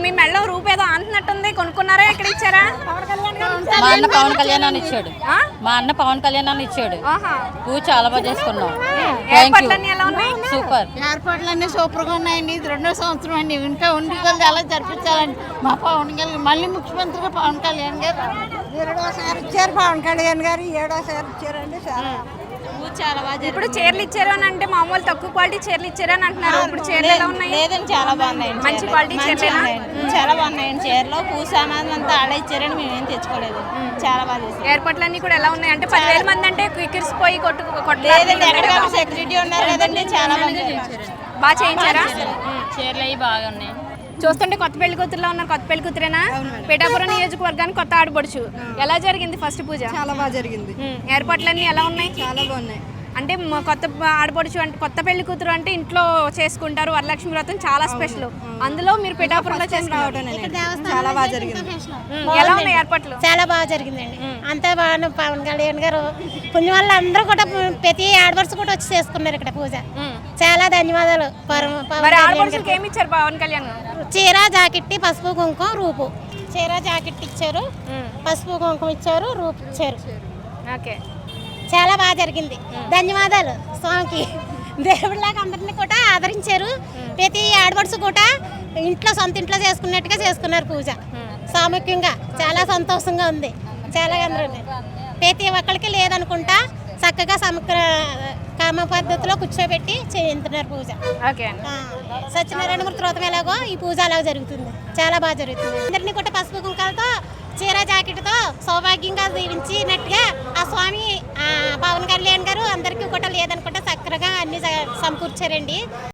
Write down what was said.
మీ మెళ్ళో రూపు ఏదో అంటున్నట్టుంది, కొనుక్కున్నారా, ఎక్కడ ఇచ్చారా? మా అన్న పవన్ కళ్యాణ్ అని ఇచ్చాడు. మా అన్న పవన్ కళ్యాణ్ అని ఇచ్చాడు. పూజ చాలా బాగా చేసుకున్నాం. ఏర్పాట్లన్నీ ఎలా ఉన్నాయి? సూపర్. ఏర్పాట్లన్నీ సూపర్గా ఉన్నాయండి. ఇది 2వ సంవత్సరం అండి. ఇంకా ఉండి కొద్ది అలా జరిపించాలండి. మా పవన్ కళ్యాణ్ మళ్ళీ ముఖ్యమంత్రిగా పవన్ కళ్యాణ్ గారు 2వసారి ఇచ్చారు. పవన్ కళ్యాణ్ గారు 7వసారి ఇచ్చారండి. చాలా బాగా. ఇప్పుడు చీరలు ఇచ్చారు అని అంటే మామూలు తక్కువ క్వాలిటీ చీరలు ఇచ్చారు అని అంటున్నారు. ఇప్పుడు చీరలు ఎలా ఉన్నాయి? లేదండి, చాలా బాగున్నాయండి. మంచి క్వాలిటీ చీరలేనా? చాలా బాగున్నాయండి. చీరలో పూ సామాన్ అంతా ఆడ ఇచ్చారని మేమేం తెచ్చుకోలేదు. చాలా బాగా చేశారు. ఏర్పాట్లన్నీ కూడా ఎలా ఉన్నాయి అంటే 10,000 మంది అంటే కిరిసిపోయి లేదండి, ఎక్కడ సెక్యూరిటీ ఉన్నారు కదండి, చాలా మంది బాగా చేయించారా? చీరలు అవి బాగా ఉన్నాయి. చూస్తుంటే కొత్త పెళ్లి కూతురులో ఉన్నారు. కొత్త పెళ్లి కూతురేనా? పిఠాపురం నియోజకవర్గానికి కొత్త ఆడపడుచు. ఎలా జరిగింది ఫస్ట్ పూజ? చాలా బాగా జరిగింది. ఏర్పాట్లన్నీ ఎలా ఉన్నాయి? చాలా బాగున్నాయి. అంటే కొత్త ఆడపడుచు అంటే కొత్త పెళ్లి కూతురు అంటే ఇంట్లో చేసుకుంటారు. వరలక్ష్మి వ్రతం చాలా స్పెషల్. అందులో మీరు పిఠాపురంలో చేసుకున్నారు. చాలా బాగా జరిగింది. ఎలా ఉన్నాయి ఏర్పాట్లు? చాలా బాగా జరిగిందండి. అంతా బాగా పవన్ కళ్యాణ్ గారు పుణ్యం వల్ల అందరూ కూడా ప్రతి ఆడపడుచు కూడా వచ్చి చేసుకున్నారు ఇక్కడ పూజ. చాలా ధన్యవాదాలు. ఏమి ఇచ్చారు పవన్ కళ్యాణ్? చీర జాకెట్, పసుపు కుంకుమ, రూపు. చీర జాకెట్ ఇచ్చారు, పసుపు కుంకుమ ఇచ్చారు, రూపు ఇచ్చారు. ఓకే, చాలా బాగా జరిగింది. ధన్యవాదాలు స్వామికి. దేవుళ్ళగా అందరినీ కూడా ఆదరించారు. ప్రతి ఆడపడుచు కూడా సొంత ఇంట్లో చేసుకున్నట్టుగా చేసుకున్నారు పూజ. సాముఖ్యంగా చాలా సంతోషంగా ఉంది. చాలా అందరూ ప్రతి ఒక్కరికి లేదనుకుంటా చక్కగా కామ పద్ధతిలో కూర్చోబెట్టి చేయించున్నారు పూజ. సత్యనారాయణ మూర్తి వ్రతం ఎలాగో ఈ పూజ అలా జరుగుతుంది. చాలా బాగా జరుగుతుంది. అందరినీ కూడా పసుపు కుంకాలతో చీర జాకెట్తో సౌభాగ్యంగా దీవించినట్టుగా ఆ స్వామి పవన్ కళ్యాణ్ గారు అందరికీ కూడా లేదనుకుంటే చక్కగా అన్ని సమకూర్చారండి.